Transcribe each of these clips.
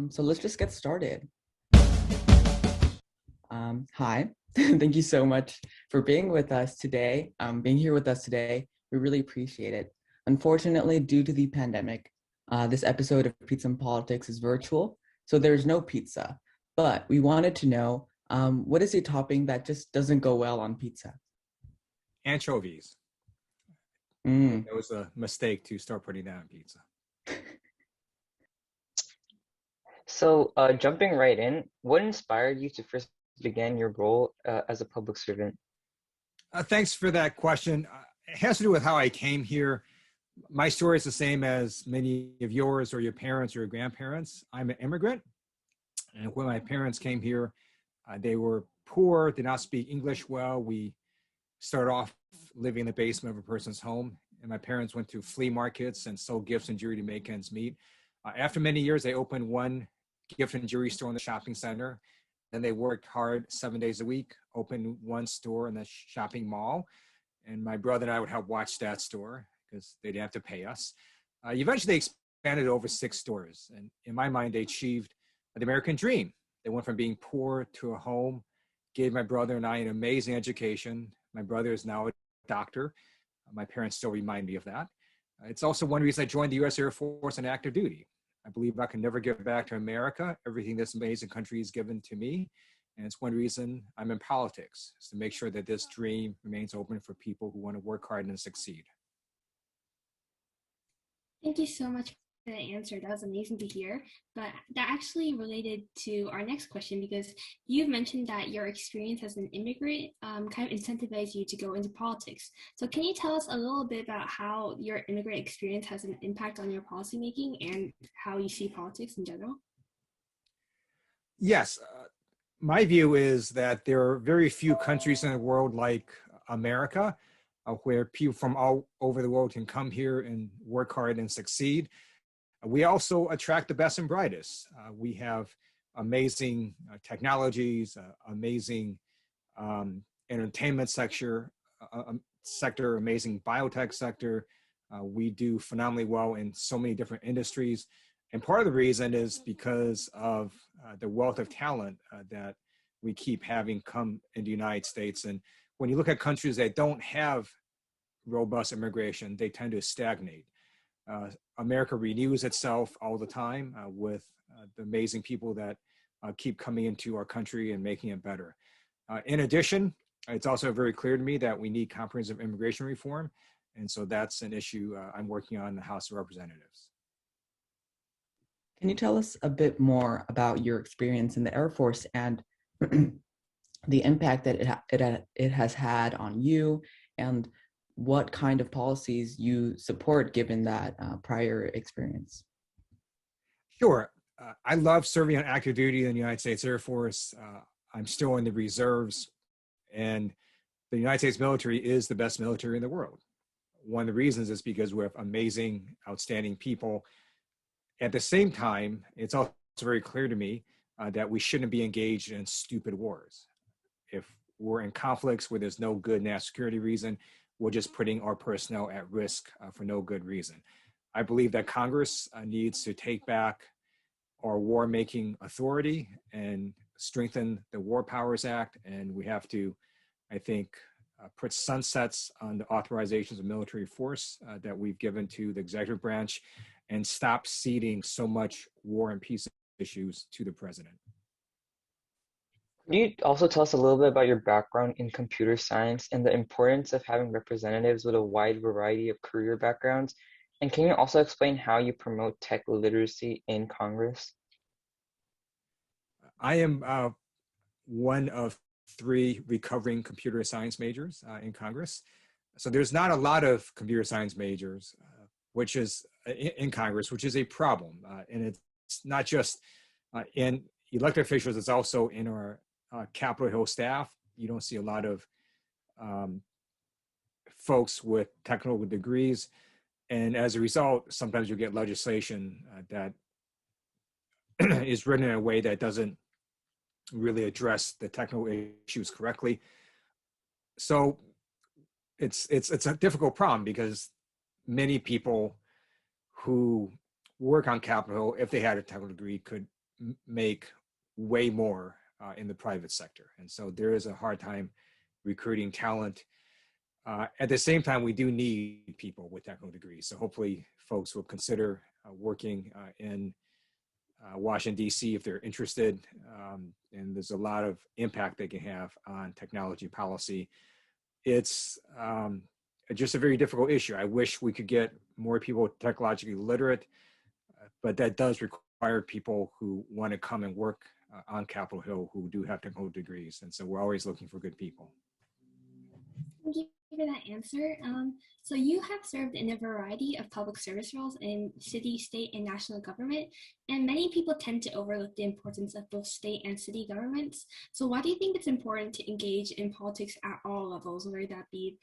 So let's just get started. Hi, thank you so much for being with us today, being here with us today. We really appreciate it. Unfortunately, due to the pandemic, this episode of Pizza and Politics is virtual, so there's no pizza. But we wanted to know, what is a topping that just doesn't go well on pizza? Anchovies. Mm. It was a mistake to start putting that on pizza. So, jumping right in, what inspired you to first begin your role as a public servant? Thanks for that question. It has to do with how I came here. My story is the same as many of yours or your parents or your grandparents. I'm an immigrant. And when my parents came here, they were poor, did not speak English well. We started off living in the basement of a person's home. And my parents went to flea markets and sold gifts and jewelry to make ends meet. After many years, they opened one gift and jewelry store in the shopping center. Then they worked hard 7 days a week, opened one store in the shopping mall. And my brother and I would help watch that store because they didn't have to pay us. Eventually, they expanded to over 6 stores. And in my mind, they achieved the American dream. They went from being poor to a home, gave my brother and I an amazing education. My brother is now a doctor. My parents still remind me of that. It's also one reason I joined the U.S. Air Force on active duty. I believe I can never give back to America everything this amazing country has given to me. And it's one reason I'm in politics, is to make sure that this dream remains open for people who want to work hard and succeed. Thank you so much for the answer. That was amazing to hear. But that actually related to our next question, because you've mentioned that your experience as an immigrant kind of incentivized you to go into politics. So can you tell us a little bit about how your immigrant experience has an impact on your policymaking and how you see politics in general? Yes. My view is that there are very few countries in the world like America, where people from all over the world can come here and work hard and succeed. We also attract the best and brightest. We have amazing technologies, amazing entertainment sector, amazing biotech sector. We do phenomenally well in so many different industries. And part of the reason is because of the wealth of talent that we keep having come in the United States. And when you look at countries that don't have robust immigration, they tend to stagnate. America renews itself all the time with the amazing people that keep coming into our country and making it better. In addition, it's also very clear to me that we need comprehensive immigration reform. And so that's an issue I'm working on in the House of Representatives. Can you tell us a bit more about your experience in the Air Force and the impact that it has had on you, and what kind of policies you support given that prior experience? Sure. I love serving on active duty in the United States Air Force. I'm still in the reserves, and the United States military is the best military in the world. One of the reasons is because we have amazing, outstanding people. At the same time, it's also very clear to me that we shouldn't be engaged in stupid wars. If we're in conflicts where there's no good national security reason, we're just putting our personnel at risk for no good reason. I believe that Congress needs to take back our war-making authority and strengthen the War Powers Act. And we have to, I think, put sunsets on the authorizations of military force that we've given to the executive branch, and stop ceding so much war and peace issues to the president. Can you also tell us a little bit about your background in computer science and the importance of having representatives with a wide variety of career backgrounds? And can you also explain how you promote tech literacy in Congress? I am one of 3 recovering computer science majors in Congress. So there's not a lot of computer science majors, which is in Congress, which is a problem. And it's not just in elected officials, it's also in our Capitol Hill staff. You don't see a lot of folks with technical degrees. And as a result, sometimes you get legislation that is written in a way that doesn't really address the technical issues correctly. So it's a difficult problem because many people who work on Capitol Hill, if they had a technical degree, could make way more in the private sector. And so there is a hard time recruiting talent. At the same time, we do need people with technical degrees. So hopefully folks will consider working in Washington, D.C. if they're interested. And there's a lot of impact they can have on technology policy. It's just a very difficult issue. I wish we could get more people technologically literate, but that does require people who want to come and work on Capitol Hill who do have technical degrees. And so we're always looking for good people. Thank you for that answer. So you have served in a variety of public service roles in city, state, and national government, and many people tend to overlook the importance of both state and city governments. So why do you think it's important to engage in politics at all levels, whether that be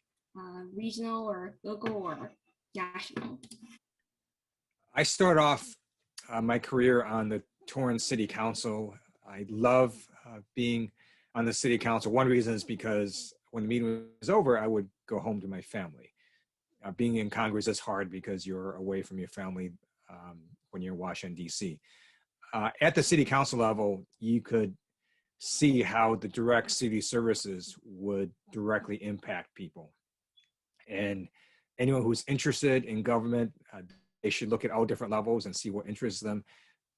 regional or local or national? I started off my career on the Torrance City Council. I love being on the City Council. One reason is because when the meeting was over, I would go home to my family. Being in Congress is hard because you're away from your family when you're in Washington, D.C. At the City Council level, you could see how the direct city services would directly impact people. And anyone who's interested in government, they should look at all different levels and see what interests them.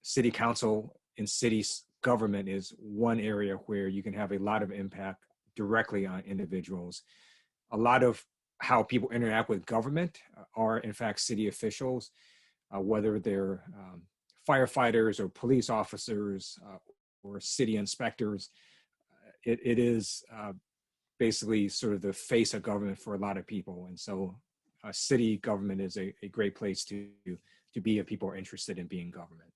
City Council in city government is one area where you can have a lot of impact directly on individuals. A lot of how people interact with government are in fact city officials, whether they're firefighters or police officers or city inspectors. It is basically sort of the face of government for a lot of people. And so city government is a great place to be if people are interested in being government.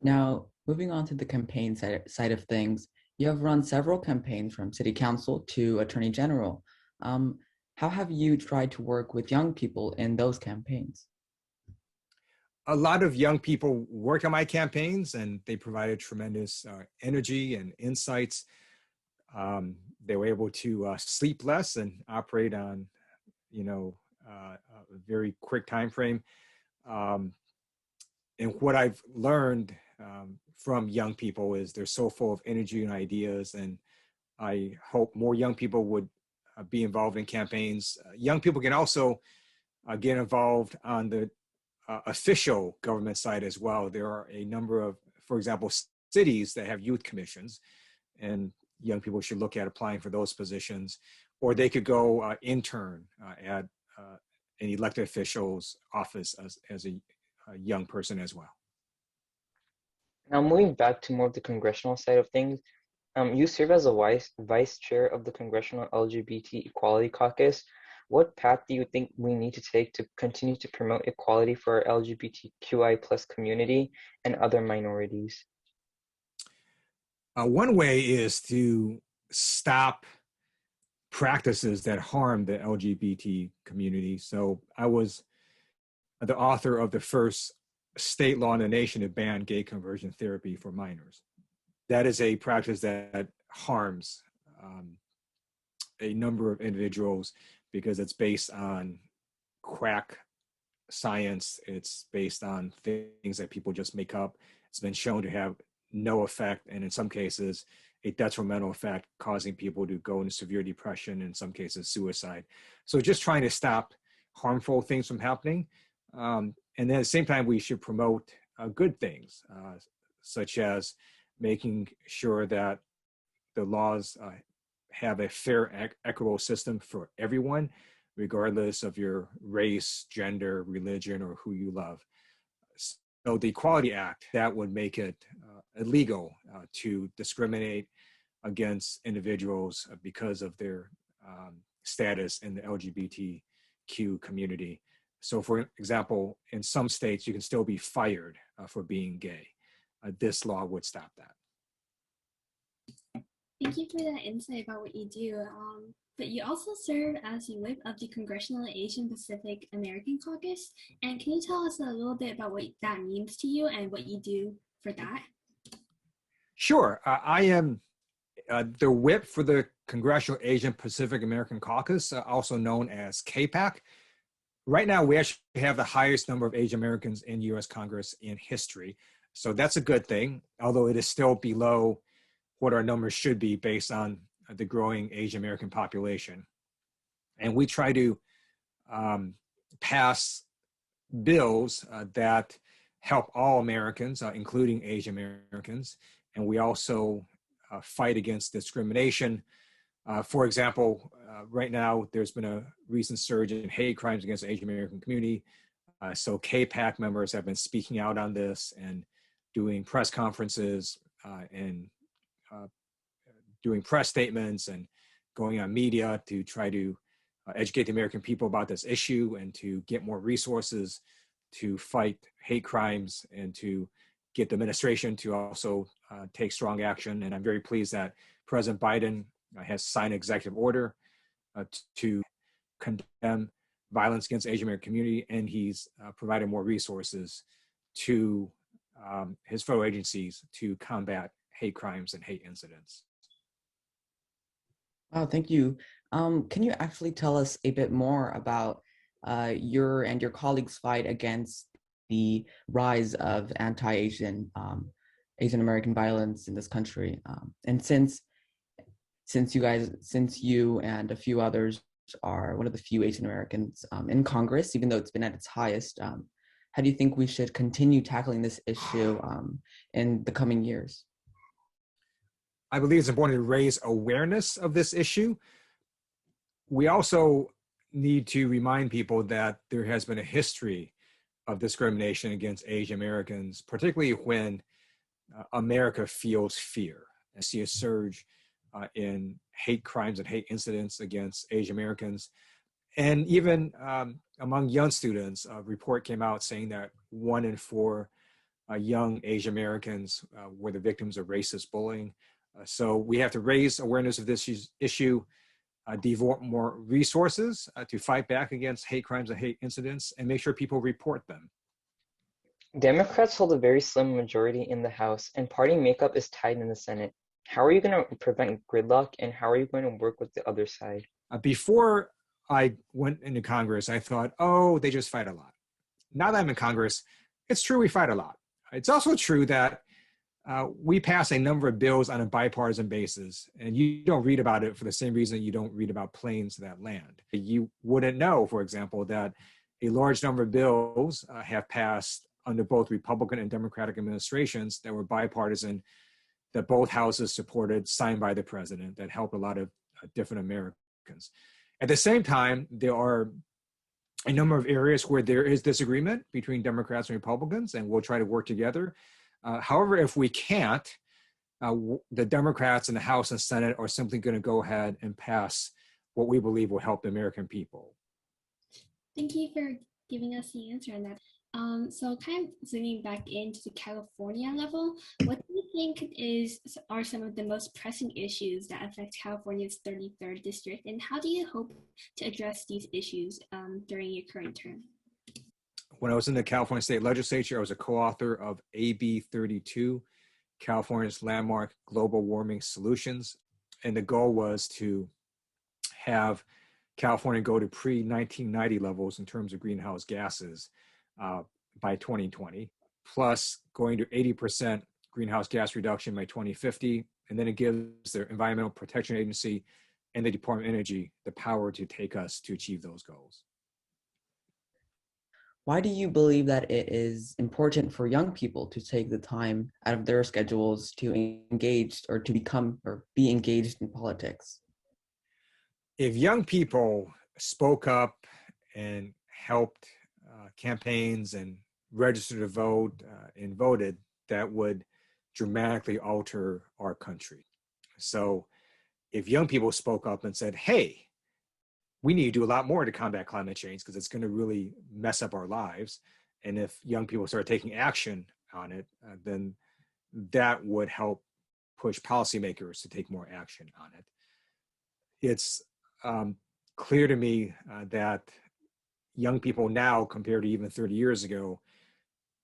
Now, moving on to the campaign side of things, you have run several campaigns from city council to attorney general. How have you tried to work with young people in those campaigns? A lot of young people worked on my campaigns and they provided tremendous energy and insights. They were able to sleep less and operate on, a very quick time frame. And what I've learned from young people is they're so full of energy and ideas, and I hope more young people would be involved in campaigns. Young people can also get involved on the official government side as well. There are a number of, for example, cities that have youth commissions, and young people should look at applying for those positions, or they could go intern at an elected official's office as a young person as well. Now moving back to more of the congressional side of things, you serve as a vice chair of the Congressional LGBT Equality Caucus. What path do you think we need to take to continue to promote equality for our LGBTQI+ community and other minorities? One way is to stop practices that harm the LGBT community. So I was the author of the first state law in the nation to ban gay conversion therapy for minors. That is a practice that harms a number of individuals because it's based on quack science. It's based on things that people just make up. It's been shown to have no effect, and in some cases, a detrimental effect, causing people to go into severe depression, in some cases suicide. So just trying to stop harmful things from happening. And then at the same time, we should promote good things, such as making sure that the laws have a fair, equitable system for everyone, regardless of your race, gender, religion, or who you love. So the Equality Act, that would make it illegal to discriminate against individuals because of their status in the LGBTQ community. So for example, in some states, you can still be fired for being gay. This law would stop that. Thank you for that insight about what you do. But you also serve as the whip of the Congressional Asian Pacific American Caucus. And can you tell us a little bit about what that means to you and what you do for that? Sure. I am the whip for the Congressional Asian Pacific American Caucus, also known as CAPAC. Right now, we actually have the highest number of Asian Americans in U.S. Congress in history. So that's a good thing, although it is still below what our numbers should be based on the growing Asian American population. And we try to pass bills that help all Americans, including Asian Americans. And we also fight against discrimination. For example, right now, there's been a recent surge in hate crimes against the Asian American community. So KPAC members have been speaking out on this and doing press conferences and doing press statements and going on media to try to educate the American people about this issue and to get more resources to fight hate crimes and to get the administration to also take strong action. And I'm very pleased that President Biden has signed an executive order to condemn violence against the Asian American community, and he's provided more resources to his federal agencies to combat hate crimes and hate incidents. Wow, thank you. Can you actually tell us a bit more about your and your colleagues' fight against the rise of anti-Asian Asian American violence in this country? And since you and a few others are one of the few Asian Americans in Congress, even though it's been at its highest, how do you think we should continue tackling this issue in the coming years? I believe it's important to raise awareness of this issue. We also need to remind people that there has been a history of discrimination against Asian Americans, particularly when America feels fear. I see a surge in hate crimes and hate incidents against Asian Americans. And even among young students, a report came out saying that 1 in 4 young Asian Americans were the victims of racist bullying. So we have to raise awareness of this issue, devote more resources to fight back against hate crimes and hate incidents, and make sure people report them. Democrats hold a very slim majority in the House, and party makeup is tight in the Senate. How are you going to prevent gridlock, and how are you going to work with the other side? Before I went into Congress, I thought, oh, they just fight a lot. Now that I'm in Congress, it's true we fight a lot. It's also true that we pass a number of bills on a bipartisan basis, and you don't read about it for the same reason you don't read about planes that land. You wouldn't know, for example, that a large number of bills have passed under both Republican and Democratic administrations that were bipartisan, that both houses supported, signed by the president, that helped a lot of different Americans. At the same time, there are a number of areas where there is disagreement between Democrats and Republicans, and we'll try to work together. However, if we can't, the Democrats in the House and Senate are simply going to go ahead and pass what we believe will help the American people. Thank you for giving us the answer on that. So kind of zooming back into the California level, what do you think are some of the most pressing issues that affect California's 33rd district, and how do you hope to address these issues during your current term? When I was in the California State Legislature, I was a co-author of AB 32, California's Landmark Global Warming Solutions. And the goal was to have California go to pre-1990 levels in terms of greenhouse gases by 2020, plus going to 80% greenhouse gas reduction by 2050. And then it gives the Environmental Protection Agency and the Department of Energy the power to take us to achieve those goals. Why do you believe that it is important for young people to take the time out of their schedules to engage or to become or be engaged in politics? If young people spoke up and helped campaigns and registered to vote and voted, that would dramatically alter our country. So if young people spoke up and said, hey, we need to do a lot more to combat climate change because it's going to really mess up our lives. And if young people start taking action on it, then that would help push policymakers to take more action on it. It's clear to me that young people now, compared to even 30 years ago,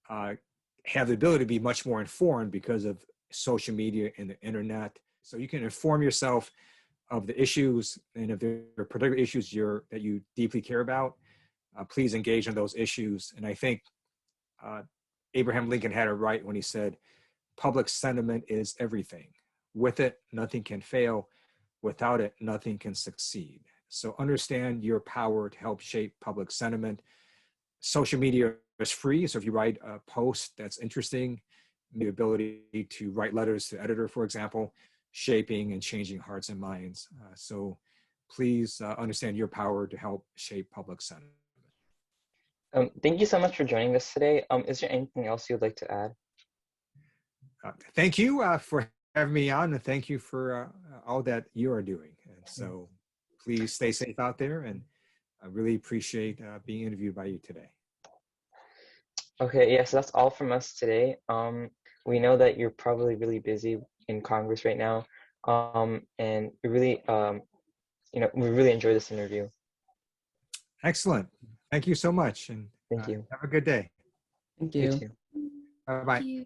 have the ability to be much more informed because of social media and the internet. So you can inform yourself of the issues, and if there are particular issues that you deeply care about, please engage in those issues. And I think Abraham Lincoln had it right when he said, public sentiment is everything. With it, nothing can fail. Without it, nothing can succeed. So understand your power to help shape public sentiment. Social media is free. So if you write a post that's interesting, the ability to write letters to the editor, for example, shaping and changing hearts and minds. So please understand your power to help shape public sentiment. Thank you so much for joining us today. Is there anything else you'd like to add? Thank you for having me on, and thank you for all that you are doing. And so please stay safe out there, and I really appreciate being interviewed by you today. Okay, yes, that's all from us today. We know that you're probably really busy in Congress right now, and we really, we really enjoyed this interview. Excellent. Thank you so much, and Thank you. have a good day. Thank You you. too. Bye-bye. Thank you.